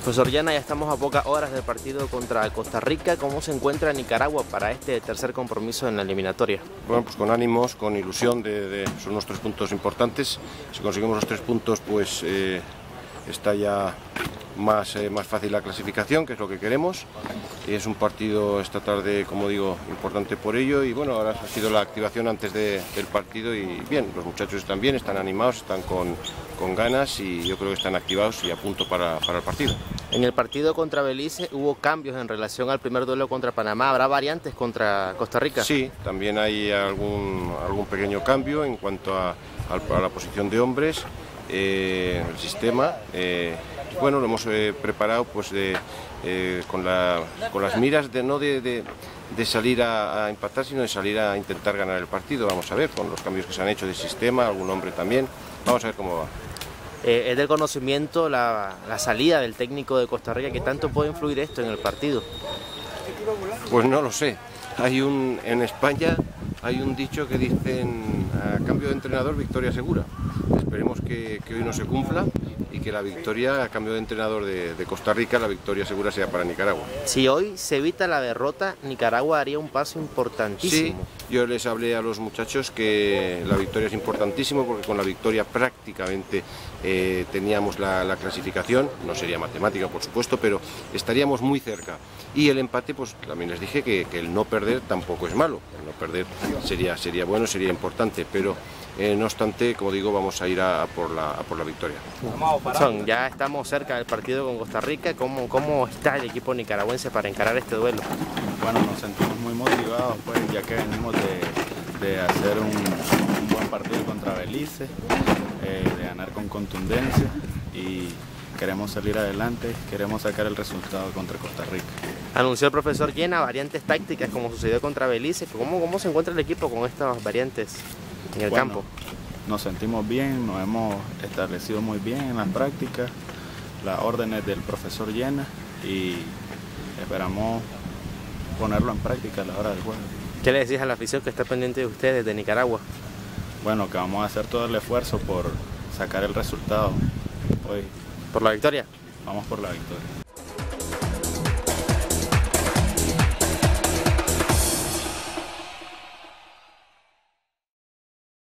Profesor Llena, ya estamos a pocas horas del partido contra Costa Rica. ¿Cómo se encuentra Nicaragua para este tercer compromiso en la eliminatoria? Bueno, pues con ánimos, con ilusión, son unos 3 puntos importantes. Si conseguimos los 3 puntos, pues está ya más fácil la clasificación, que es lo que queremos. Y es un partido esta tarde, como digo, importante por ello. Y bueno, ahora ha sido la activación antes del partido y bien, los muchachos están bien, están animados, están con ganas y yo creo que están activados y a punto para el partido. En el partido contra Belice hubo cambios en relación al primer duelo contra Panamá. ¿Habrá variantes contra Costa Rica? Sí, también hay algún pequeño cambio en cuanto a la posición de hombres, el sistema. Bueno, lo hemos preparado pues con las miras no de salir a empatar, sino de salir a intentar ganar el partido. Vamos a ver, con los cambios que se han hecho de sistema, algún hombre también. Vamos a ver cómo va. ¿Es del conocimiento la salida del técnico de Costa Rica? ¿Qué tanto puede influir esto en el partido? Pues no lo sé. En España hay un dicho que dicen: a cambio de entrenador, victoria segura. Esperemos que hoy no se cumpla y que la victoria, a cambio de entrenador de Costa Rica, la victoria segura sea para Nicaragua. Si hoy se evita la derrota, Nicaragua haría un paso importantísimo. Sí, yo les hablé a los muchachos que la victoria es importantísimo porque con la victoria prácticamente teníamos la clasificación. No sería matemática, por supuesto, pero estaríamos muy cerca. Y el empate, pues también les dije que el no perder tampoco es malo. El no perder sería bueno, sería importante, pero no obstante, como digo, vamos a ir a por la victoria. Ya estamos cerca del partido con Costa Rica. ¿Cómo está el equipo nicaragüense para encarar este duelo? Bueno, nos sentimos muy motivados, pues, ya que venimos de hacer un buen partido contra Belice, de ganar con contundencia y queremos salir adelante, queremos sacar el resultado contra Costa Rica. Anunció el profesor Llena variantes tácticas como sucedió contra Belice. ¿Cómo se encuentra el equipo con estas variantes en el campo? Nos sentimos bien, nos hemos establecido muy bien en las prácticas, las órdenes del profesor Llena y esperamos ponerlo en práctica a la hora del juego. ¿Qué le decís a la afición que está pendiente de ustedes de Nicaragua? Bueno, que vamos a hacer todo el esfuerzo por sacar el resultado hoy. ¿Por la victoria? Vamos por la victoria.